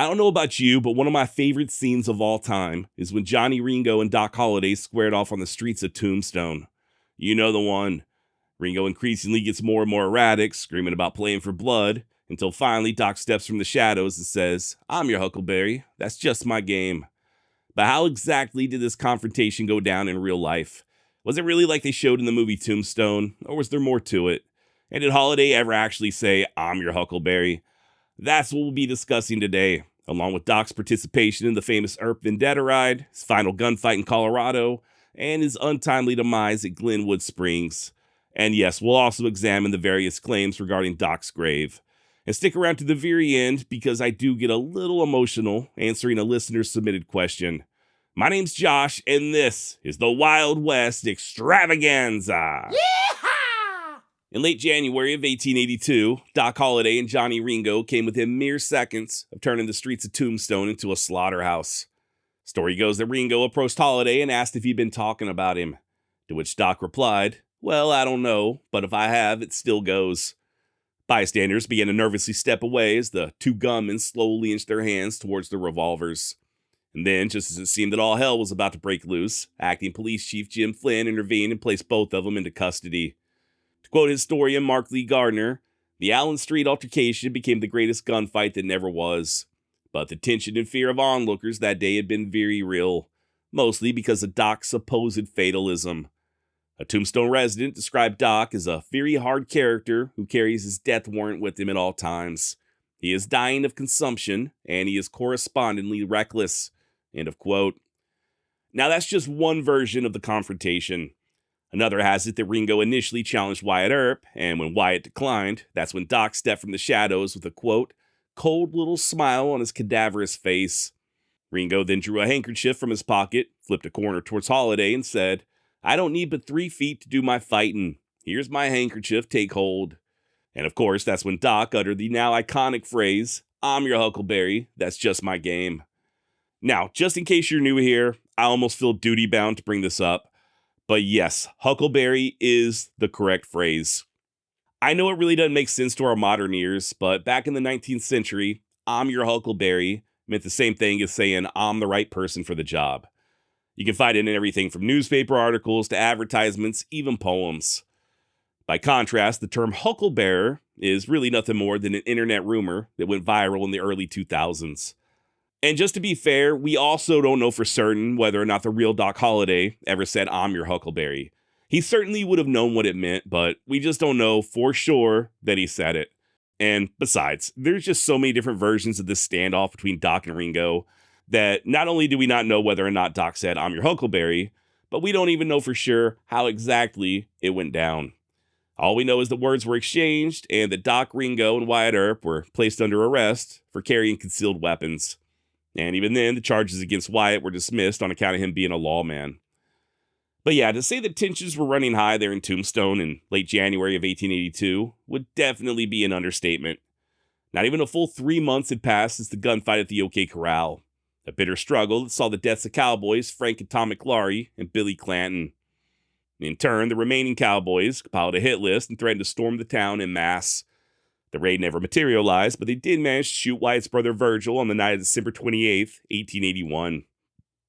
I don't know about you, but one of my favorite scenes of all time is when Johnny Ringo and Doc Holliday squared off on the streets of Tombstone. You know the one. Ringo increasingly gets more and more erratic, screaming about playing for blood, until finally Doc steps from the shadows and says, "I'm your Huckleberry. That's just my game." But how exactly did this confrontation go down in real life? Was it really like they showed in the movie Tombstone, or was there more to it? And did Holliday ever actually say, "I'm your Huckleberry"? That's what we'll be discussing today, along with Doc's participation in the famous Earp vendetta ride, his final gunfight in Colorado, and his untimely demise at Glenwood Springs. And yes, we'll also examine the various claims regarding Doc's grave. And stick around to the very end because I do get a little emotional answering a listener-submitted question. My name's Josh, and this is the Wild West Extravaganza. Yeehaw! In late January of 1882, Doc Holliday and Johnny Ringo came within mere seconds of turning the streets of Tombstone into a slaughterhouse. Story goes that Ringo approached Holliday and asked if he'd been talking about him, to which Doc replied, "Well, I don't know, but if I have, it still goes." Bystanders began to nervously step away as the two gunmen slowly inched their hands towards their revolvers. And then, just as it seemed that all hell was about to break loose, Acting Police Chief Jim Flynn intervened and placed both of them into custody. To quote historian Mark Lee Gardner, the Allen Street altercation became the greatest gunfight that never was. But the tension and fear of onlookers that day had been very real, mostly because of Doc's supposed fatalism. A Tombstone resident described Doc as a very hard character who carries his death warrant with him at all times. He is dying of consumption, and he is correspondingly reckless. End of quote. Now that's just one version of the confrontation. Another has it that Ringo initially challenged Wyatt Earp, and when Wyatt declined, that's when Doc stepped from the shadows with a, quote, cold little smile on his cadaverous face. Ringo then drew a handkerchief from his pocket, flipped a corner towards Holliday, and said, "I don't need but 3 feet to do my fighting. Here's my handkerchief, take hold." And of course, that's when Doc uttered the now iconic phrase, "I'm your Huckleberry, that's just my game." Now, just in case you're new here, I almost feel duty-bound to bring this up. But yes, Huckleberry is the correct phrase. I know it really doesn't make sense to our modern ears, but back in the 19th century, "I'm your Huckleberry" meant the same thing as saying I'm the right person for the job. You can find it in everything from newspaper articles to advertisements, even poems. By contrast, the term hucklebearer is really nothing more than an internet rumor that went viral in the early 2000s. And just to be fair, we also don't know for certain whether or not the real Doc Holliday ever said "I'm your Huckleberry." He certainly would have known what it meant, but we just don't know for sure that he said it. And besides, there's just so many different versions of this standoff between Doc and Ringo that not only do we not know whether or not Doc said "I'm your Huckleberry," but we don't even know for sure how exactly it went down. All we know is that words were exchanged and that Doc, Ringo, and Wyatt Earp were placed under arrest for carrying concealed weapons. And even then, the charges against Wyatt were dismissed on account of him being a lawman. But yeah, to say that tensions were running high there in Tombstone in late January of 1882 would definitely be an understatement. Not even a full 3 months had passed since the gunfight at the OK Corral. A bitter struggle that saw the deaths of cowboys Frank and Tom McLaury and Billy Clanton. In turn, the remaining cowboys compiled a hit list and threatened to storm the town en masse. The raid never materialized, but they did manage to shoot Wyatt's brother Virgil on the night of December 28th, 1881.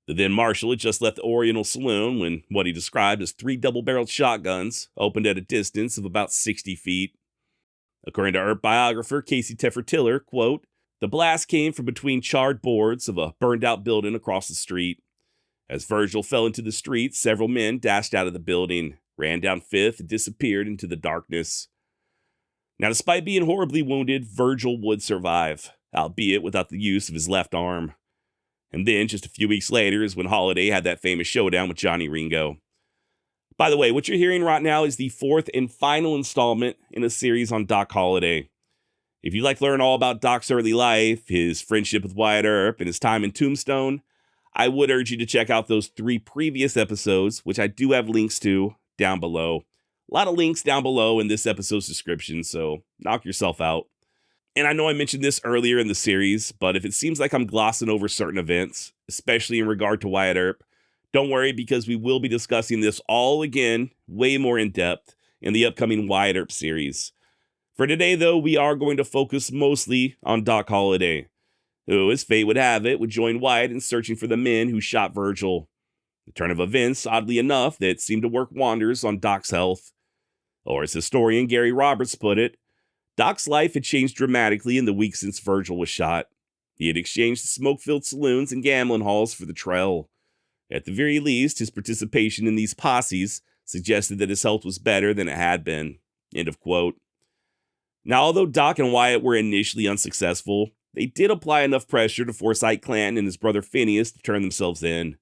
The then marshal had just left the Oriental Saloon when what he described as 3 double-barreled shotguns opened at a distance of about 60 feet. According to Earp biographer Casey Teffer-Tiller, quote, "The blast came from between charred boards of a burned-out building across the street. As Virgil fell into the street, several men dashed out of the building, ran down Fifth, and disappeared into the darkness." Now, despite being horribly wounded, Virgil would survive, albeit without the use of his left arm. And then, just a few weeks later, is when Holliday had that famous showdown with Johnny Ringo. By the way, what you're hearing right now is the 4th and final installment in a series on Doc Holliday. If you'd like to learn all about Doc's early life, his friendship with Wyatt Earp, and his time in Tombstone, I would urge you to check out those 3 previous episodes, which I do have links to down below. A lot of links down below in this episode's description, so knock yourself out. And I know I mentioned this earlier in the series, but if it seems like I'm glossing over certain events, especially in regard to Wyatt Earp, don't worry because we will be discussing this all again, way more in depth, in the upcoming Wyatt Earp series. For today, though, we are going to focus mostly on Doc Holliday. who, as fate would have it, would join Wyatt in searching for the men who shot Virgil. The turn of events, oddly enough, that seemed to work wonders on Doc's health. Or as historian Gary Roberts put it, Doc's life had changed dramatically in the week since Virgil was shot. He had exchanged the smoke-filled saloons and gambling halls for the trail. At the very least, his participation in these posses suggested that his health was better than it had been. End of quote. Now, although Doc and Wyatt were initially unsuccessful, they did apply enough pressure to force Ike Clanton and his brother Phineas to turn themselves in.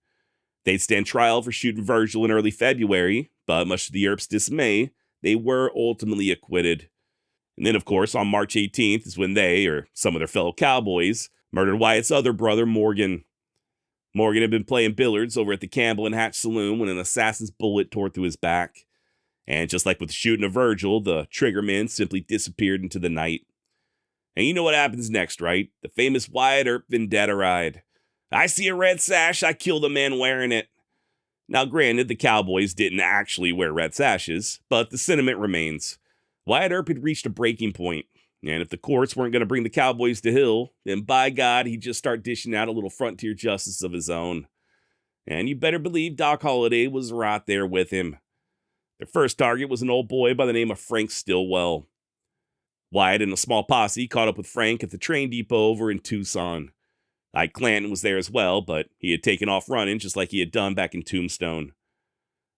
They'd stand trial for shooting Virgil in early February, but much to the Earp's dismay, they were ultimately acquitted. And then, of course, on March 18th is when they, or some of their fellow cowboys, murdered Wyatt's other brother, Morgan. Morgan had been playing billiards over at the Campbell and Hatch Saloon when an assassin's bullet tore through his back. And just like with the shooting of Virgil, the triggermen simply disappeared into the night. And you know what happens next, right? The famous Wyatt Earp vendetta ride. I see a red sash, I kill the man wearing it. Now, granted, the cowboys didn't actually wear red sashes, but the sentiment remains. Wyatt Earp had reached a breaking point, and if the courts weren't going to bring the cowboys to heel, then by God, he'd just start dishing out a little frontier justice of his own. And you better believe Doc Holliday was right there with him. Their first target was an old boy by the name of Frank Stillwell. Wyatt and a small posse caught up with Frank at the train depot over in Tucson. Ike Clanton was there as well, but he had taken off running just like he had done back in Tombstone.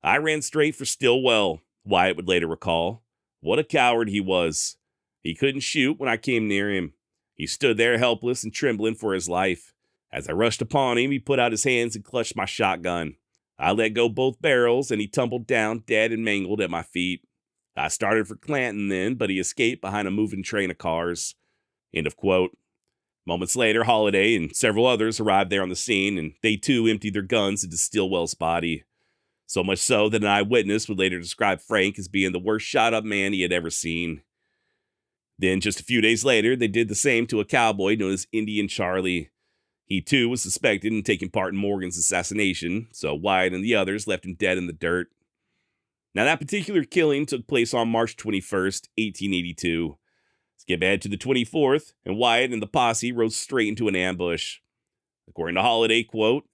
I ran straight for Stillwell, Wyatt would later recall. What a coward he was. He couldn't shoot when I came near him. He stood there helpless and trembling for his life. As I rushed upon him, he put out his hands and clutched my shotgun. I let go both barrels, and he tumbled down dead and mangled at my feet. I started for Clanton then, but he escaped behind a moving train of cars. End of quote. Moments later, Holliday and several others arrived there on the scene, and they too emptied their guns into Stillwell's body. So much so that an eyewitness would later describe Frank as being the worst shot-up man he had ever seen. Then, just a few days later, they did the same to a cowboy known as Indian Charlie. He too was suspected in taking part in Morgan's assassination, so Wyatt and the others left him dead in the dirt. Now, that particular killing took place on March 21st, 1882. Skip ahead to the 24th, and Wyatt and the posse rode straight into an ambush. According to Holliday, quote,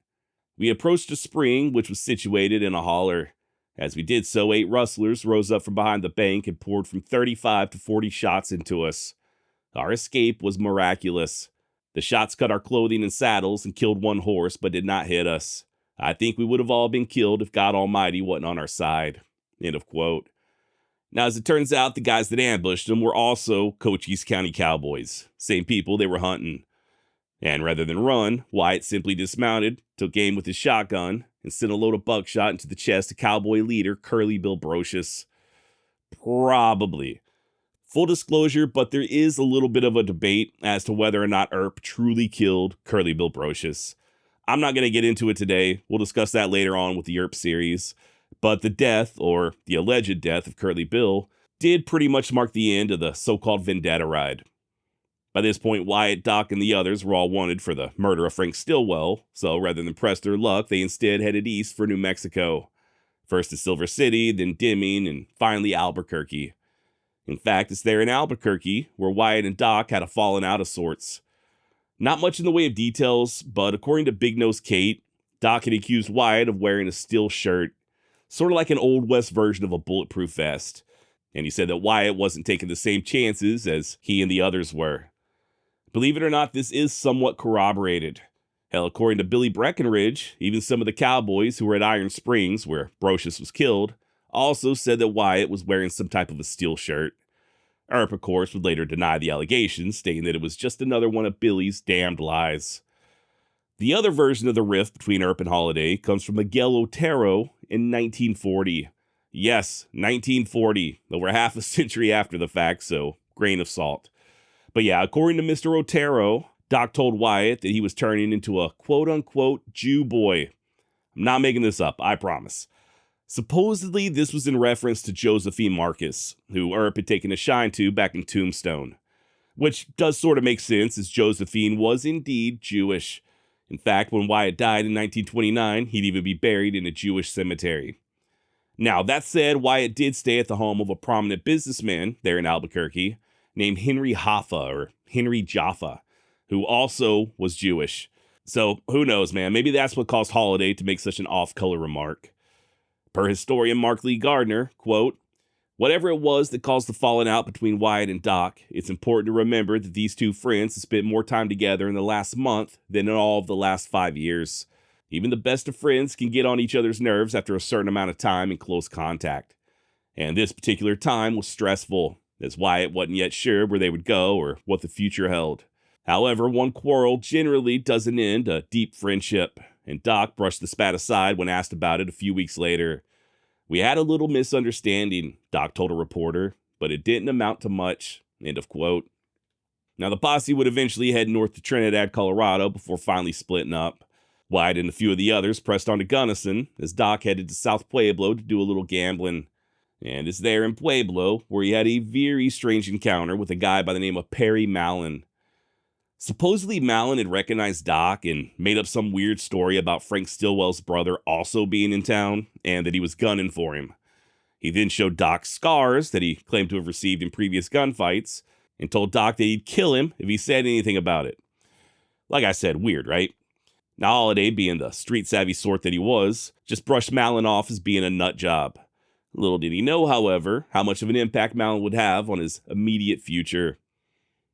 "We approached a spring which was situated in a holler. As we did so, 8 rustlers rose up from behind the bank and poured from 35 to 40 shots into us. Our escape was miraculous. The shots cut our clothing and saddles and killed one horse, but did not hit us. I think we would have all been killed if God Almighty wasn't on our side." End of quote. Now, as it turns out, the guys that ambushed them were also Cochise County cowboys, same people they were hunting. And rather than run, Wyatt simply dismounted, took aim with his shotgun, and sent a load of buckshot into the chest of cowboy leader Curly Bill Brocious. Probably. Full disclosure, but there is a little bit of a debate as to whether or not Earp truly killed Curly Bill Brocious. I'm not going to get into it today. We'll discuss that later on with the Earp series. But the death, or the alleged death of Curly Bill, did pretty much mark the end of the so-called vendetta ride. By this point, Wyatt, Doc, and the others were all wanted for the murder of Frank Stillwell, so rather than press their luck, they instead headed east for New Mexico. First to Silver City, then Deming, and finally Albuquerque. In fact, it's there in Albuquerque where Wyatt and Doc had a falling out of sorts. Not much in the way of details, but according to Big Nose Kate, Doc had accused Wyatt of wearing a steel shirt, sort of like an Old West version of a bulletproof vest. And he said that Wyatt wasn't taking the same chances as he and the others were. Believe it or not, this is somewhat corroborated. Hell, according to Billy Breckenridge, even some of the cowboys who were at Iron Springs, where Brocious was killed, also said that Wyatt was wearing some type of a steel shirt. Earp, of course, would later deny the allegations, stating that it was just another one of Billy's damned lies. The other version of the rift between Earp and Holliday comes from Miguel Otero in 1940. Yes, 1940, over half a century after the fact, so grain of salt. But yeah, according to Mr. Otero, Doc told Wyatt that he was turning into a quote-unquote Jew boy. I'm not making this up, I promise. Supposedly, this was in reference to Josephine Marcus, who Earp had taken a shine to back in Tombstone. Which does sort of make sense, as Josephine was indeed Jewish. In fact, when Wyatt died in 1929, he'd even be buried in a Jewish cemetery. Now, that said, Wyatt did stay at the home of a prominent businessman there in Albuquerque named Henry Hoffa, or Henry Jaffa. who also was Jewish. So who knows, man? Maybe that's what caused Holliday to make such an off-color remark. Per historian Mark Lee Gardner, quote, "Whatever it was that caused the falling out between Wyatt and Doc, it's important to remember that these two friends have spent more time together in the last month than in all of the last 5 years. Even the best of friends can get on each other's nerves after a certain amount of time in close contact. And this particular time was stressful, as Wyatt wasn't yet sure where they would go or what the future held. However, one quarrel generally doesn't end a deep friendship, and Doc brushed the spat aside when asked about it a few weeks later. We had a little misunderstanding, Doc told a reporter, but it didn't amount to much," end of quote. Now, the posse would eventually head north to Trinidad, Colorado before finally splitting up. Wyatt and a few of the others pressed on to Gunnison as Doc headed to South Pueblo to do a little gambling. And it's there in Pueblo where he had a very strange encounter with a guy by the name of Perry Mallon. Supposedly, Mallon had recognized Doc and made up some weird story about Frank Stillwell's brother also being in town and that he was gunning for him. He then showed Doc scars that he claimed to have received in previous gunfights and told Doc that he'd kill him if he said anything about it. Like I said, weird, right? Now, Holliday, being the street-savvy sort that he was, just brushed Mallon off as being a nut job. Little did he know, however, how much of an impact Mallon would have on his immediate future.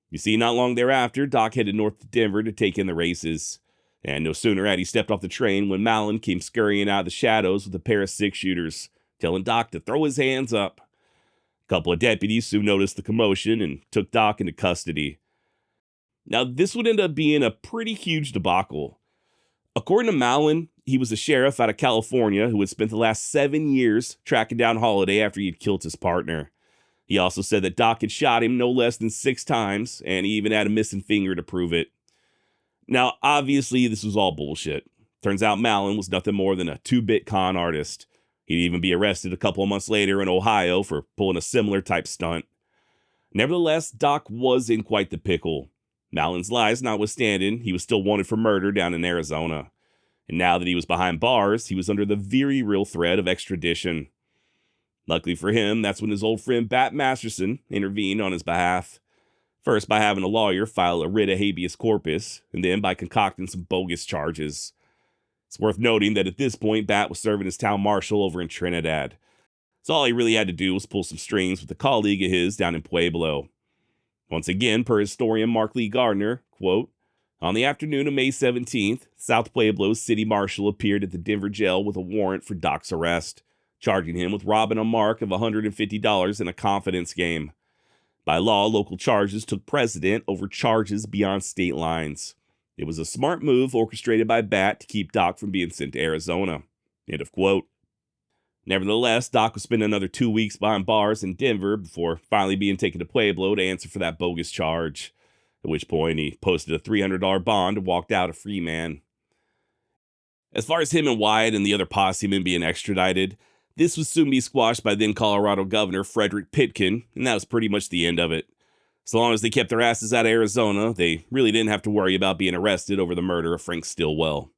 You see, not long thereafter, Doc headed north to Denver to take in the races. And no sooner had he stepped off the train when Mallon came scurrying out of the shadows with a pair of six-shooters, telling Doc to throw his hands up. A couple of deputies soon noticed the commotion and took Doc into custody. Now, this would end up being a pretty huge debacle. According to Mallon, he was a sheriff out of California who had spent the last 7 years tracking down Holliday after he had killed his partner. He also said that Doc had shot him no less than 6 times, and he even had a missing finger to prove it. Now, obviously, this was all bullshit. Turns out Mallon was nothing more than a 2-bit con artist. He'd even be arrested a couple of months later in Ohio for pulling a similar type stunt. Nevertheless, Doc was in quite the pickle. Mallon's lies notwithstanding, he was still wanted for murder down in Arizona. And now that he was behind bars, he was under the very real threat of extradition. Luckily for him, that's when his old friend Bat Masterson intervened on his behalf. First by having a lawyer file a writ of habeas corpus, and then by concocting some bogus charges. It's worth noting that at this point, Bat was serving as town marshal over in Trinidad. So all he really had to do was pull some strings with a colleague of his down in Pueblo. Once again, per historian Mark Lee Gardner, quote, "On the afternoon of May 17th, South Pueblo's city marshal appeared at the Denver jail with a warrant for Doc's arrest, charging him with robbing a mark of $150 in a confidence game. By law, local charges took precedent over charges beyond state lines. It was a smart move orchestrated by Bat to keep Doc from being sent to Arizona." End of quote. Nevertheless, Doc would spend another 2 weeks behind bars in Denver before finally being taken to Pueblo to answer for that bogus charge, at which point he posted a $300 bond and walked out a free man. As far as him and Wyatt and the other posse men being extradited, this would soon be squashed by then Colorado Governor Frederick Pitkin, and that was pretty much the end of it. So long as they kept their asses out of Arizona, they really didn't have to worry about being arrested over the murder of Frank Stillwell.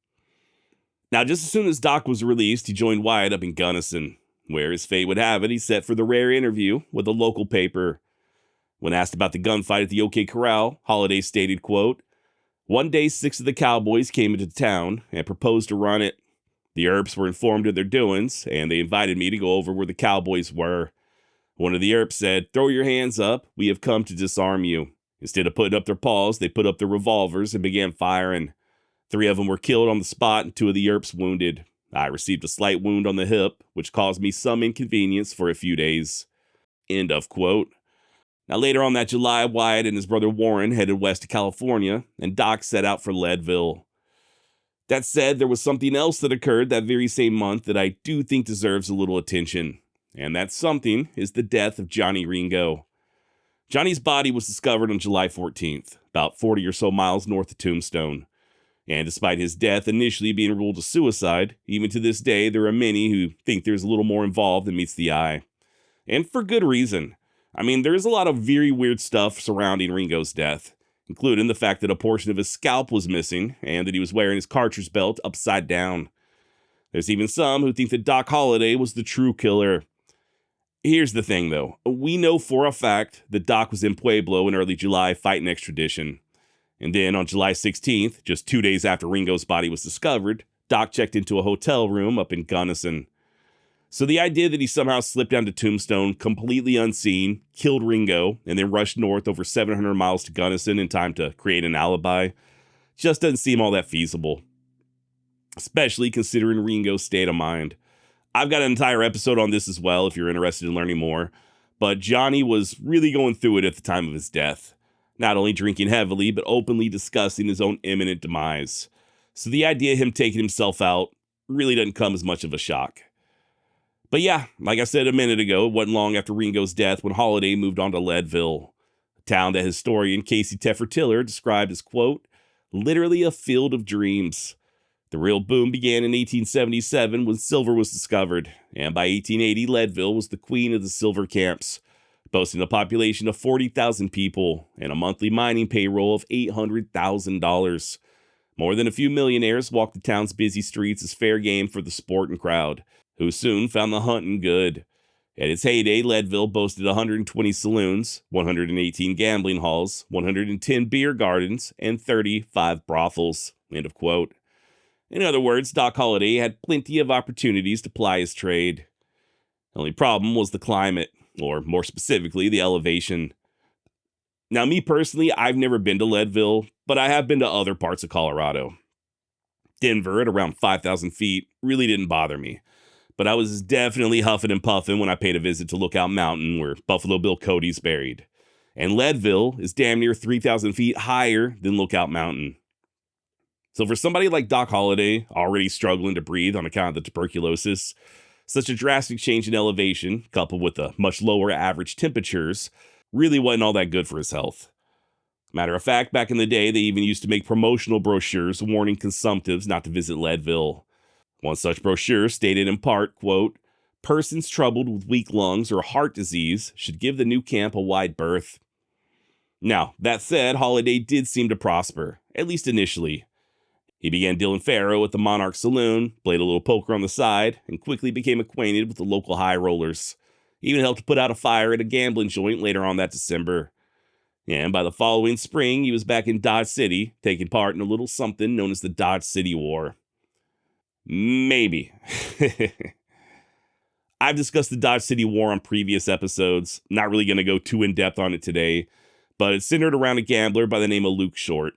Now, just as soon as Doc was released, he joined Wyatt up in Gunnison, where his fate would have it, he set for the rare interview with a local paper. When asked about the gunfight at the OK Corral, Holliday stated, quote, "One day 6 of the cowboys came into town and proposed to run it. The Earps were informed of their doings, and they invited me to go over where the cowboys were. One of the Earps said, 'Throw your hands up, we have come to disarm you.' Instead of putting up their paws, they put up their revolvers and began firing. 3 of them were killed on the spot and 2 of the Earps wounded. I received a slight wound on the hip, which caused me some inconvenience for a few days." End of quote. Now later on that July, Wyatt and his brother Warren headed west to California, and Doc set out for Leadville. That said, there was something else that occurred that very same month that I do think deserves a little attention. And that something is the death of Johnny Ringo. Johnny's body was discovered on July 14th, about 40 or so miles north of Tombstone. And despite his death initially being ruled a suicide, even to this day, there are many who think there's a little more involved than meets the eye. And for good reason. I mean, there's a lot of very weird stuff surrounding Ringo's death, including the fact that a portion of his scalp was missing and that he was wearing his cartridge belt upside down. There's even some who think that Doc Holliday was the true killer. Here's the thing, though. We know for a fact that Doc was in Pueblo in early July fighting extradition. And then on July 16th, just 2 days after Ringo's body was discovered, Doc checked into a hotel room up in Gunnison. So the idea that he somehow slipped down to Tombstone completely unseen, killed Ringo, and then rushed north over 700 miles to Gunnison in time to create an alibi just doesn't seem all that feasible. Especially considering Ringo's state of mind. I've got an entire episode on this as well if you're interested in learning more, but Johnny was really going through it at the time of his death. Not only drinking heavily, but openly discussing his own imminent demise. So the idea of him taking himself out really doesn't come as much of a shock. But yeah, like I said a minute ago, it wasn't long after Ringo's death when Holliday moved on to Leadville, a town that historian Casey Teffer-Tiller described as, quote, literally a field of dreams. The real boom began in 1877 when silver was discovered, and by 1880, Leadville was the queen of the silver camps, boasting a population of 40,000 people and a monthly mining payroll of $800,000. More than a few millionaires walked the town's busy streets as fair game for the sporting crowd, who soon found the hunting good. At its heyday, Leadville boasted 120 saloons, 118 gambling halls, 110 beer gardens, and 35 brothels. End of quote. In other words, Doc Holliday had plenty of opportunities to ply his trade. The only problem was the climate, or more specifically, the elevation. Now, me personally, I've never been to Leadville, but I have been to other parts of Colorado. Denver, at around 5,000 feet, really didn't bother me. But I was definitely huffing and puffing when I paid a visit to Lookout Mountain, where Buffalo Bill Cody's buried. And Leadville is damn near 3,000 feet higher than Lookout Mountain. So for somebody like Doc Holliday, already struggling to breathe on account of the tuberculosis, such a drastic change in elevation, coupled with the much lower average temperatures, really wasn't all that good for his health. Matter of fact, back in the day, they even used to make promotional brochures warning consumptives not to visit Leadville. One such brochure stated in part, quote, persons troubled with weak lungs or heart disease should give the new camp a wide berth. Now, that said, Holliday did seem to prosper, at least initially. He began dealing faro at the Monarch Saloon, played a little poker on the side, and quickly became acquainted with the local high rollers. He even helped put out a fire at a gambling joint later on that December. And by the following spring, he was back in Dodge City, taking part in a little something known as the Dodge City War. Maybe. I've discussed the Dodge City War on previous episodes. Not really going to go too in-depth on it today, but it's centered around a gambler by the name of Luke Short.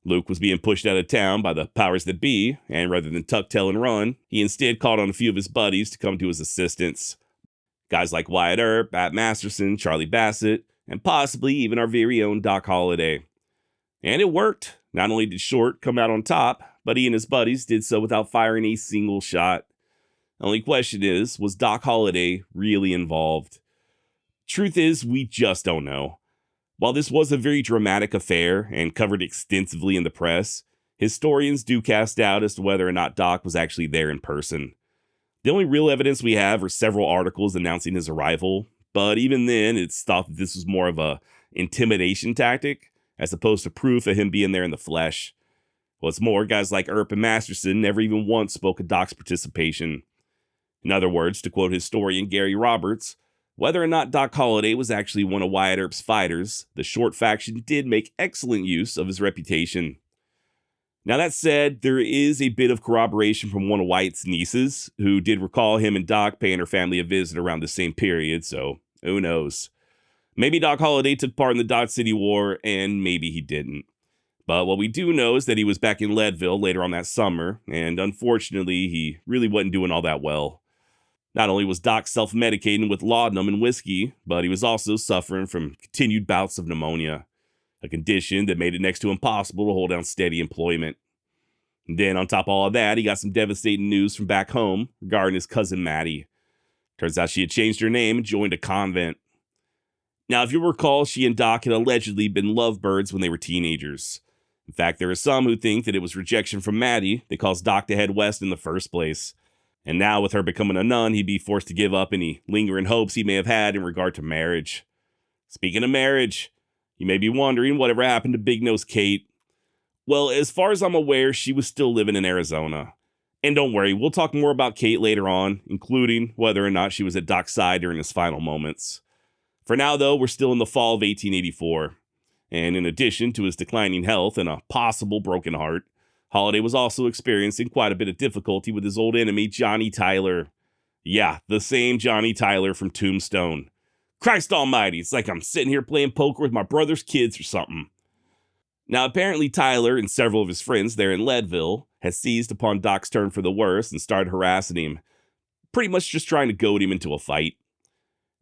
Luke was being pushed out of town by the powers that be, and rather than tuck tail and run, he instead called on a few of his buddies to come to his assistance. Guys like Wyatt Earp, Masterson, Charlie Bassett, and possibly even our very own Doc Holliday. And it worked. Not only did Short come out on top, but he and his buddies did so without firing a single shot. The only question is, was Doc Holliday really involved? Truth is, we just don't know. While this was a very dramatic affair and covered extensively in the press, historians do cast doubt as to whether or not Doc was actually there in person. The only real evidence we have are several articles announcing his arrival, but even then, it's thought that this was more of a intimidation tactic as opposed to proof of him being there in the flesh. What's more, guys like Earp and Masterson never even once spoke of Doc's participation. In other words, to quote historian Gary Roberts, whether or not Doc Holliday was actually one of Wyatt Earp's fighters, the Short faction did make excellent use of his reputation. Now that said, there is a bit of corroboration from one of Wyatt's nieces, who did recall him and Doc paying her family a visit around the same period, so who knows. Maybe Doc Holliday took part in the Dodge City War, and maybe he didn't. But what we do know is that he was back in Leadville later on that summer, and unfortunately, he really wasn't doing all that well. Not only was Doc self-medicating with laudanum and whiskey, but he was also suffering from continued bouts of pneumonia, a condition that made it next to impossible to hold down steady employment. And then on top of all of that, he got some devastating news from back home regarding his cousin Maddie. Turns out she had changed her name and joined a convent. Now, if you recall, she and Doc had allegedly been lovebirds when they were teenagers. In fact, there are some who think that it was rejection from Maddie that caused Doc to head west in the first place. And now, with her becoming a nun, he'd be forced to give up any lingering hopes he may have had in regard to marriage. Speaking of marriage, you may be wondering whatever happened to Big Nose Kate. Well, as far as I'm aware, she was still living in Arizona. And don't worry, we'll talk more about Kate later on, including whether or not she was at Doc's side during his final moments. For now, though, we're still in the fall of 1884. And in addition to his declining health and a possible broken heart, Holliday was also experiencing quite a bit of difficulty with his old enemy, Johnny Tyler. Yeah, the same Johnny Tyler from Tombstone. Christ almighty, it's like I'm sitting here playing poker with my brother's kids or something. Now, apparently Tyler and several of his friends there in Leadville had seized upon Doc's turn for the worse and started harassing him, pretty much just trying to goad him into a fight.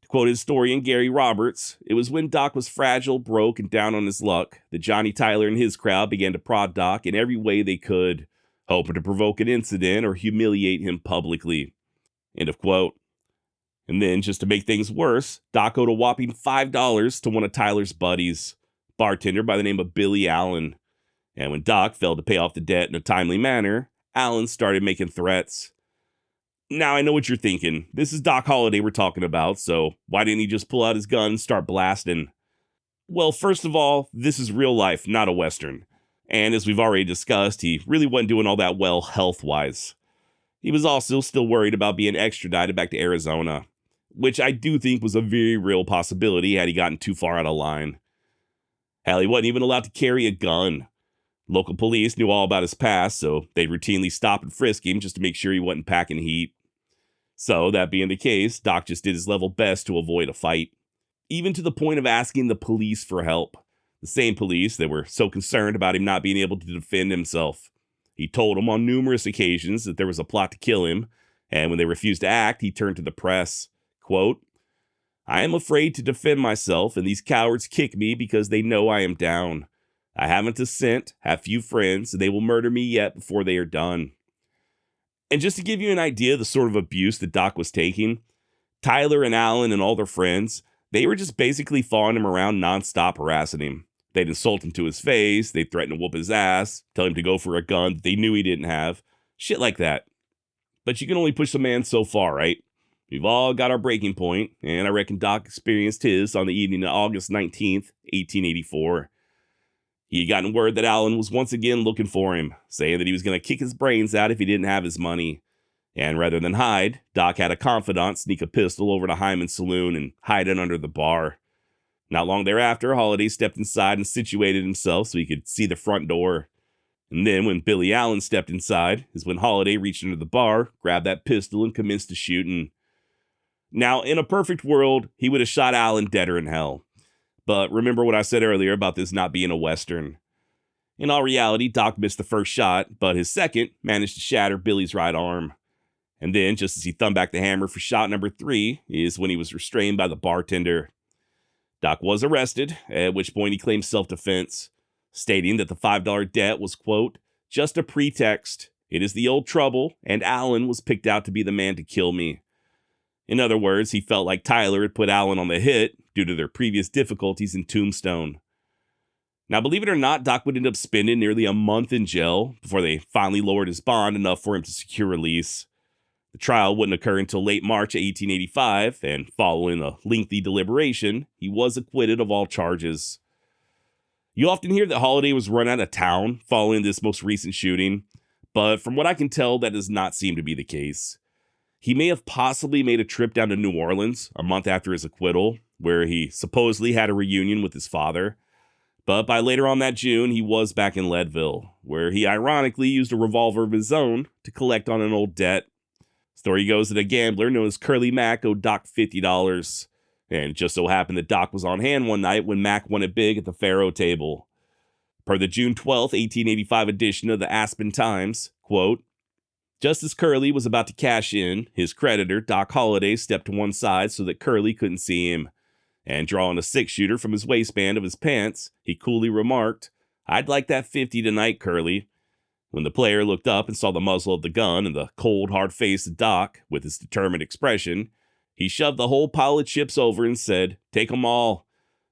To quote historian Gary Roberts, it was when Doc was fragile, broke, and down on his luck that Johnny Tyler and his crowd began to prod Doc in every way they could, hoping to provoke an incident or humiliate him publicly. End of quote. And then, just to make things worse, Doc owed a whopping $5 to one of Tyler's buddies, a bartender by the name of Billy Allen. And when Doc failed to pay off the debt in a timely manner, Allen started making threats. Now, I know what you're thinking. This is Doc Holliday we're talking about, so why didn't he just pull out his gun and start blasting? Well, first of all, this is real life, not a Western. And as we've already discussed, he really wasn't doing all that well health-wise. He was also still worried about being extradited back to Arizona, which I do think was a very real possibility had he gotten too far out of line. Hell, he wasn't even allowed to carry a gun. Local police knew all about his past, so they'd routinely stop and frisk him just to make sure he wasn't packing heat. So, that being the case, Doc just did his level best to avoid a fight, even to the point of asking the police for help. The same police that were so concerned about him not being able to defend himself. He told them on numerous occasions that there was a plot to kill him, and when they refused to act, he turned to the press. Quote, "I am afraid to defend myself, and these cowards kick me because they know I am down. I haven't a cent, have few friends, and they will murder me yet before they are done." And just to give you an idea of the sort of abuse that Doc was taking, Tyler and Allen and all their friends, they were just basically following him around nonstop harassing him. They'd insult him to his face, they'd threaten to whoop his ass, tell him to go for a gun that they knew he didn't have, shit like that. But you can only push a man so far, right? We've all got our breaking point, and I reckon Doc experienced his on the evening of August 19th, 1884. He had gotten word that Allen was once again looking for him, saying that he was going to kick his brains out if he didn't have his money. And rather than hide, Doc had a confidant sneak a pistol over to Hyman's saloon and hide it under the bar. Not long thereafter, Holliday stepped inside and situated himself so he could see the front door. And then when Billy Allen stepped inside, is when Holliday reached under the bar, grabbed that pistol, and commenced to shooting. Now, in a perfect world, he would have shot Allen deader in hell. But remember what I said earlier about this not being a Western. In all reality, Doc missed the first shot, but his second managed to shatter Billy's right arm. And then, just as he thumbed back the hammer for shot number 3, is when he was restrained by the bartender. Doc was arrested, at which point he claimed self-defense, stating that the $5 debt was, quote, "just a pretext. It is the old trouble, and Allen was picked out to be the man to kill me." In other words, he felt like Tyler had put Allen on the hit due to their previous difficulties in Tombstone. Now, believe it or not, Doc would end up spending nearly a month in jail before they finally lowered his bond enough for him to secure release. The trial wouldn't occur until late March 1885, and following a lengthy deliberation, he was acquitted of all charges. You often hear that Holliday was run out of town following this most recent shooting, but from what I can tell, that does not seem to be the case. He may have possibly made a trip down to New Orleans a month after his acquittal, where he supposedly had a reunion with his father. But by later on that June, he was back in Leadville, where he ironically used a revolver of his own to collect on an old debt. Story goes that a gambler known as Curly Mac owed Doc $50, and it just so happened that Doc was on hand one night when Mac won it big at the faro table. Per the June 12th, 1885 edition of the Aspen Times, quote, "Just as Curly was about to cash in, his creditor, Doc Holliday, stepped to one side so that Curly couldn't see him, and drawing a 6-shooter from his waistband of his pants, he coolly remarked, 'I'd like that 50 tonight, Curly.' When the player looked up and saw the muzzle of the gun and the cold, hard face of Doc, with his determined expression, he shoved the whole pile of chips over and said, 'Take 'em all.'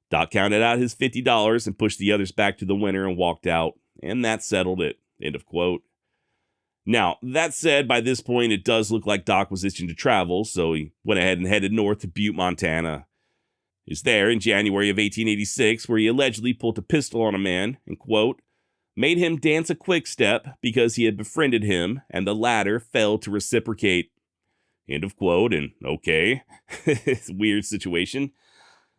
Doc counted out his $50 and pushed the others back to the winner and walked out, and that settled it." End of quote. Now, that said, by this point, it does look like Doc was itching to travel, so he went ahead and headed north to Butte, Montana. He was there in January of 1886, where he allegedly pulled a pistol on a man and, quote, "made him dance a quick step because he had befriended him, and the latter failed to reciprocate." End of quote, and okay, it's a weird situation.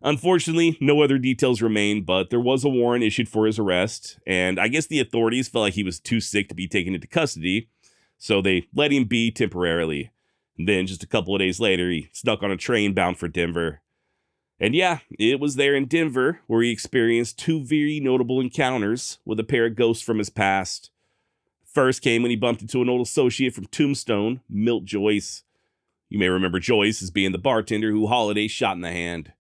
Unfortunately, no other details remain, but there was a warrant issued for his arrest, and I guess the authorities felt like he was too sick to be taken into custody, so they let him be temporarily. And then, just a couple of days later, he snuck on a train bound for Denver. And yeah, it was there in Denver where he experienced two very notable encounters with a pair of ghosts from his past. First came when he bumped into an old associate from Tombstone, Milt Joyce. You may remember Joyce as being the bartender who Holliday shot in the hand.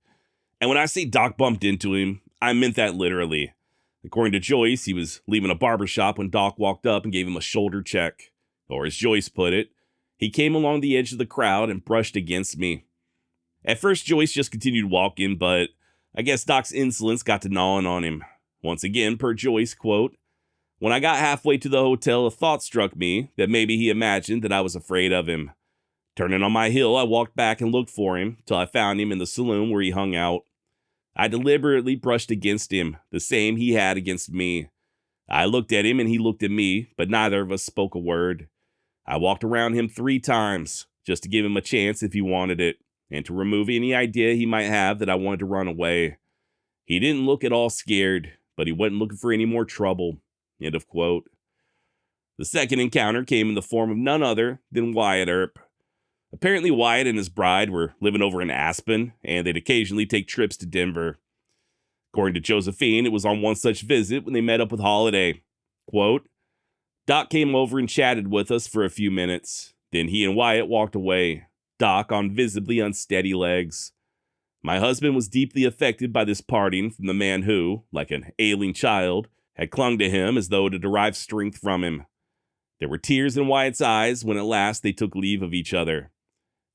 And when I say Doc bumped into him, I meant that literally. According to Joyce, he was leaving a barbershop when Doc walked up and gave him a shoulder check. Or as Joyce put it, he came along the edge of the crowd and brushed against me. At first, Joyce just continued walking, but I guess Doc's insolence got to gnawing on him. Once again, per Joyce, quote, "When I got halfway to the hotel, a thought struck me that maybe he imagined that I was afraid of him. Turning on my heel, I walked back and looked for him till I found him in the saloon where he hung out. I deliberately brushed against him, the same he had against me. I looked at him and he looked at me, but neither of us spoke a word. I walked around him 3 times, just to give him a chance if he wanted it, and to remove any idea he might have that I wanted to run away. He didn't look at all scared, but he wasn't looking for any more trouble." End of quote. The second encounter came in the form of none other than Wyatt Earp. Apparently, Wyatt and his bride were living over in Aspen, and they'd occasionally take trips to Denver. According to Josephine, it was on one such visit when they met up with Holliday. Quote, "Doc came over and chatted with us for a few minutes. Then he and Wyatt walked away, Doc on visibly unsteady legs. My husband was deeply affected by this parting from the man who, like an ailing child, had clung to him as though to derive strength from him. There were tears in Wyatt's eyes when at last they took leave of each other.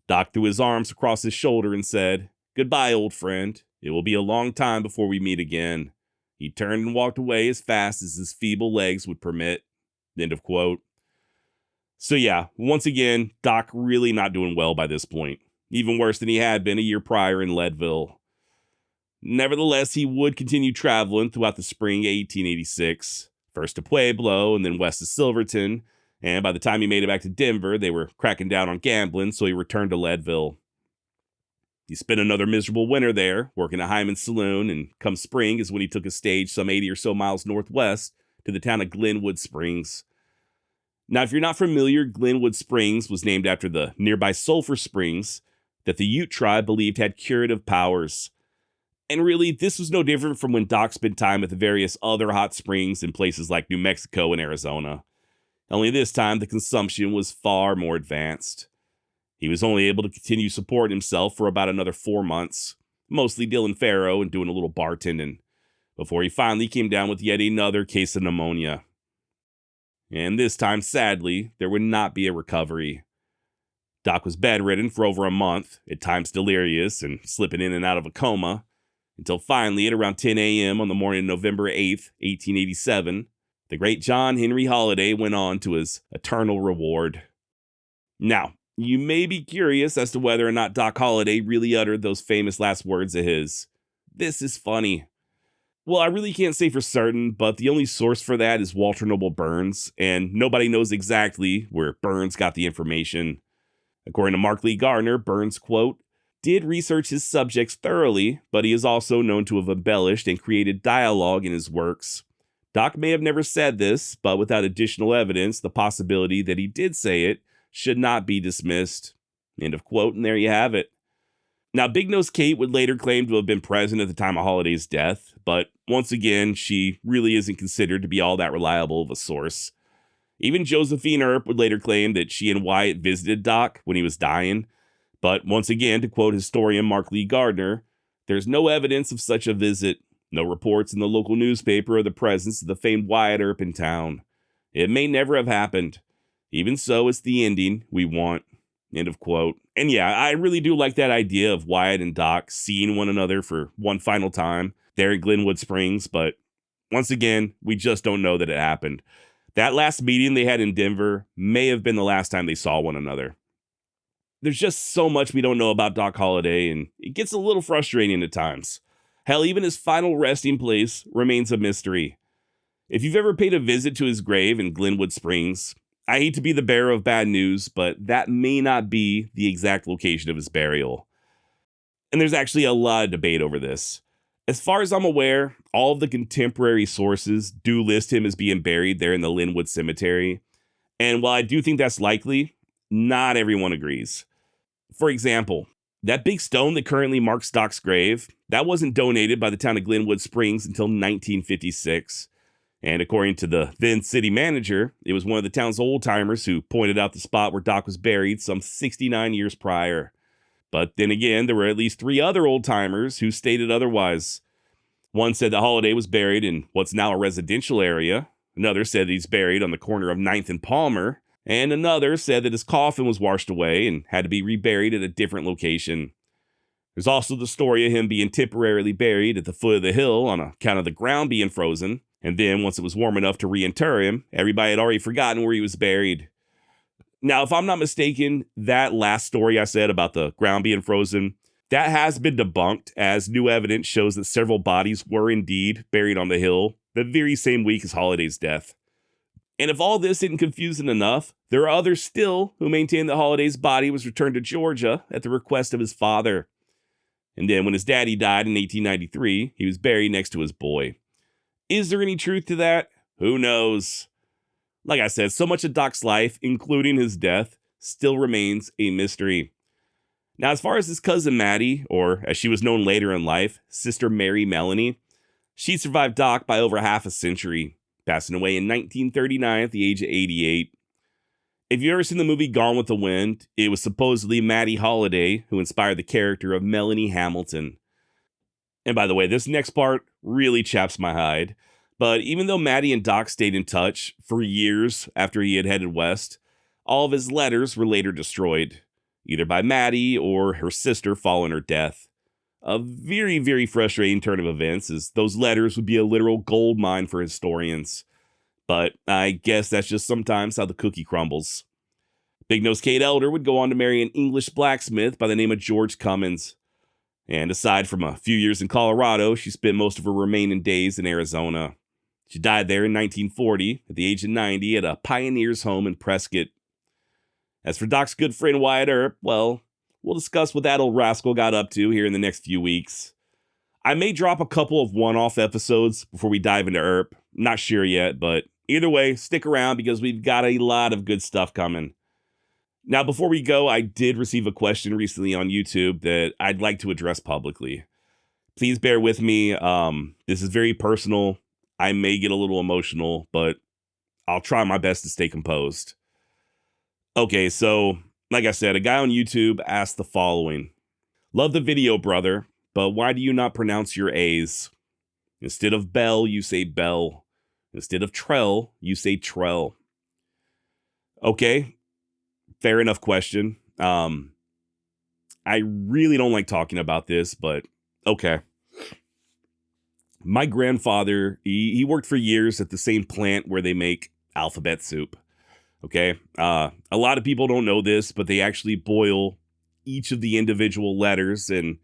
Doc threw his arms across his shoulder and said, 'Goodbye, old friend. It will be a long time before we meet again.' He turned and walked away as fast as his feeble legs would permit." End of quote. So yeah, once again, Doc really not doing well by this point. Even worse than he had been a year prior in Leadville. Nevertheless, he would continue traveling throughout the spring of 1886, first to Pueblo and then west to Silverton, and by the time he made it back to Denver, they were cracking down on gambling, so he returned to Leadville. He spent another miserable winter there, working at Hyman's Saloon, and come spring is when he took a stage some 80 or so miles northwest to the town of Glenwood Springs. Now, if you're not familiar, Glenwood Springs was named after the nearby sulfur springs that the Ute tribe believed had curative powers. And really, this was no different from when Doc spent time at the various other hot springs in places like New Mexico and Arizona. Only this time, the consumption was far more advanced. He was only able to continue supporting himself for about another 4 months, mostly dealing faro and doing a little bartending, before he finally came down with yet another case of pneumonia. And this time, sadly, there would not be a recovery. Doc was bedridden for over a month, at times delirious and slipping in and out of a coma, until finally at around 10 a.m. on the morning of November 8th, 1887, the great John Henry Holliday went on to his eternal reward. Now, you may be curious as to whether or not Doc Holliday really uttered those famous last words of his. This is funny. Well, I really can't say for certain, but the only source for that is Walter Noble Burns, and nobody knows exactly where Burns got the information. According to Mark Lee Gardner, Burns, quote, "did research his subjects thoroughly, but he is also known to have embellished and created dialogue in his works. Doc may have never said this, but without additional evidence, the possibility that he did say it should not be dismissed." End of quote, and there you have it. Now, Big Nose Kate would later claim to have been present at the time of Holliday's death, but once again, she really isn't considered to be all that reliable of a source. Even Josephine Earp would later claim that she and Wyatt visited Doc when he was dying, but once again, to quote historian Mark Lee Gardner, "there's no evidence of such a visit, no reports in the local newspaper of the presence of the famed Wyatt Earp in town. It may never have happened. Even so, it's the ending we want." End of quote. And yeah, I really do like that idea of Wyatt and Doc seeing one another for one final time there in Glenwood Springs, but once again, we just don't know that it happened. That last meeting they had in Denver may have been the last time they saw one another. There's just so much we don't know about Doc Holliday, and it gets a little frustrating at times. Hell, even his final resting place remains a mystery. If you've ever paid a visit to his grave in Glenwood Springs, I hate to be the bearer of bad news, but that may not be the exact location of his burial. And there's actually a lot of debate over this. As far as I'm aware, all of the contemporary sources do list him as being buried there in the Glenwood Cemetery. And while I do think that's likely, not everyone agrees. For example, that big stone that currently marks Doc's grave, that wasn't donated by the town of Glenwood Springs until 1956. And according to the then city manager, it was one of the town's old-timers who pointed out the spot where Doc was buried some 69 years prior. But then again, there were at least 3 other old-timers who stated otherwise. One said that Holliday was buried in what's now a residential area. Another said he's buried on the corner of 9th and Palmer. And another said that his coffin was washed away and had to be reburied at a different location. There's also the story of him being temporarily buried at the foot of the hill on account of the ground being frozen. And then once it was warm enough to reinter him, everybody had already forgotten where he was buried. Now, if I'm not mistaken, that last story I said about the ground being frozen, that has been debunked as new evidence shows that several bodies were indeed buried on the hill the very same week as Holliday's death. And if all this isn't confusing enough, there are others still who maintain that Holliday's body was returned to Georgia at the request of his father. And then when his daddy died in 1893, he was buried next to his boy. Is there any truth to that? Who knows? Like I said, so much of Doc's life, including his death, still remains a mystery. Now, as far as his cousin Maddie, or as she was known later in life, Sister Mary Melanie, she survived Doc by over half a century, passing away in 1939 at the age of 88. If you've ever seen the movie Gone with the Wind, it was supposedly Maddie Holliday who inspired the character of Melanie Hamilton. And by the way, this next part really chaps my hide. But even though Maddie and Doc stayed in touch for years after he had headed west, all of his letters were later destroyed, either by Maddie or her sister following her death. A very, very frustrating turn of events, as those letters would be a literal gold mine for historians. But I guess that's just sometimes how the cookie crumbles. Big Nose Kate Elder would go on to marry an English blacksmith by the name of George Cummins. And aside from a few years in Colorado, she spent most of her remaining days in Arizona. She died there in 1940 at the age of 90 at a pioneer's home in Prescott. As for Doc's good friend Wyatt Earp, well, we'll discuss what that old rascal got up to here in the next few weeks. I may drop a couple of one-off episodes before we dive into Earp. Not sure yet, but either way, stick around because we've got a lot of good stuff coming. Now, before we go, I did receive a question recently on YouTube that I'd like to address publicly. Please bear with me. This is very personal. I may get a little emotional, but I'll try my best to stay composed. Okay, so like I said, a guy on YouTube asked the following. Love the video, brother, but why do you not pronounce your A's? Instead of bell, you say bell. Instead of trell, you say trell. Okay, fair enough question. I really don't like talking about this, but okay. My grandfather, he worked for years at the same plant where they make alphabet soup. Okay, a lot of people don't know this, but they actually boil each of the individual letters in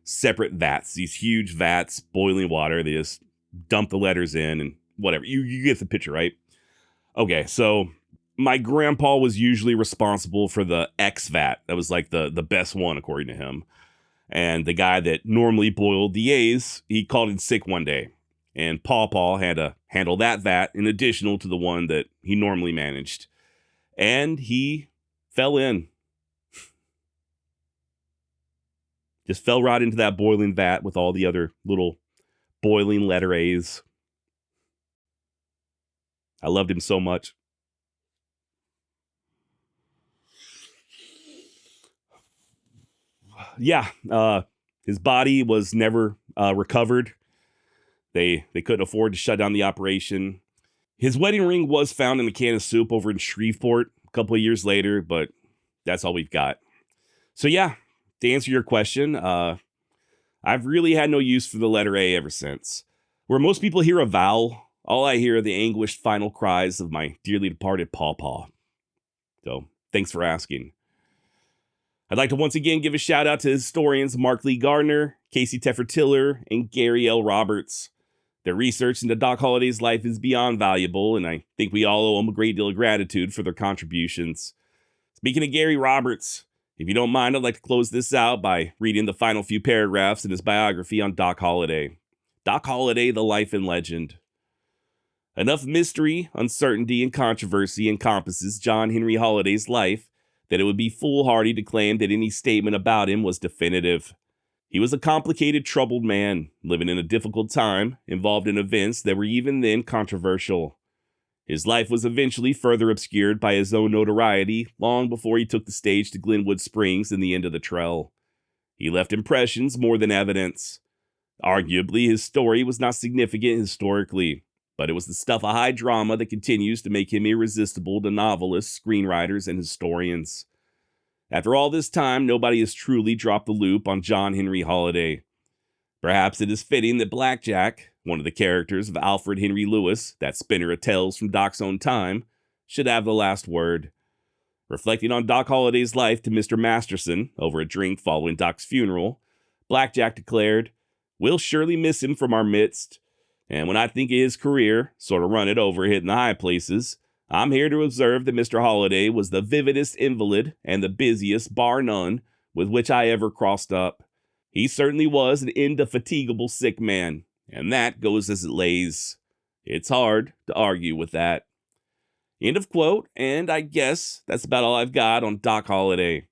separate vats. These huge vats, boiling water. They just dump the letters in and whatever. You get the picture, right? Okay, so my grandpa was usually responsible for the X vat. That was like the best one, according to him. And the guy that normally boiled the A's, he called in sick one day. And Paw had to handle that vat in addition to the one that he normally managed. And he fell in. Just fell right into that boiling vat with all the other little boiling letter A's. I loved him so much. Yeah, his body was never recovered. They couldn't afford to shut down the operation. His wedding ring was found in a can of soup over in Shreveport a couple of years later, but that's all we've got. So yeah, to answer your question, I've really had no use for the letter A ever since. Where most people hear a vowel, all I hear are the anguished final cries of my dearly departed Paw. So thanks for asking. I'd like to once again give a shout out to historians Mark Lee Gardner, Casey Teffer-Tiller, and Gary L. Roberts. Their research into Doc Holliday's life is beyond valuable, and I think we all owe them a great deal of gratitude for their contributions. Speaking of Gary Roberts, If you don't mind, I'd like to close this out by reading the final few paragraphs in his biography on Doc Holliday. Doc Holliday, the life and legend. Enough mystery, uncertainty, and controversy encompasses John Henry Holliday's life that it would be foolhardy to claim that any statement about him was definitive. He was a complicated, troubled man, living in a difficult time, involved in events that were even then controversial. His life was eventually further obscured by his own notoriety long before he took the stage to Glenwood Springs and the end of the trail. He left impressions more than evidence. Arguably, his story was not significant historically, but it was the stuff of high drama that continues to make him irresistible to novelists, screenwriters, and historians. After all this time, nobody has truly dropped the loop on John Henry Holliday. Perhaps it is fitting that Blackjack, one of the characters of Alfred Henry Lewis, that spinner of tales from Doc's own time, should have the last word. Reflecting on Doc Holliday's life to Mr. Masterson over a drink following Doc's funeral, Blackjack declared, "We'll surely miss him from our midst. And when I think of his career, sort of run it over hitting the high places, I'm here to observe that Mr. Holliday was the vividest invalid and the busiest, bar none, with which I ever crossed up. He certainly was an indefatigable sick man, and that goes as it lays. It's hard to argue with that." End of quote, and I guess that's about all I've got on Doc Holliday.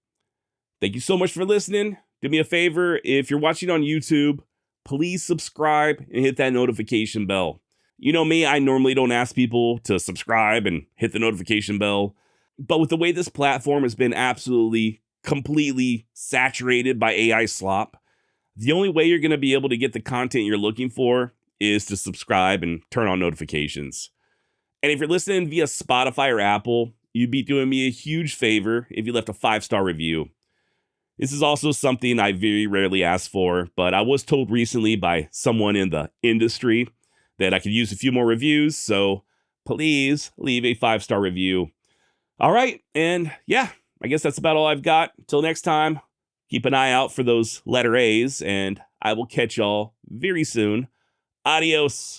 Thank you so much for listening. Do me a favor, if you're watching on YouTube, please subscribe and hit that notification bell. You know me, I normally don't ask people to subscribe and hit the notification bell, but with the way this platform has been absolutely, completely saturated by AI slop, the only way you're going to be able to get the content you're looking for is to subscribe and turn on notifications. And if you're listening via Spotify or Apple, you'd be doing me a huge favor if you left a 5-star review. This is also something I very rarely ask for, but I was told recently by someone in the industry that I could use a few more reviews, so please leave a 5-star review. All right, and yeah, I guess that's about all I've got. Until next time, keep an eye out for those letter A's, and I will catch y'all very soon. Adios.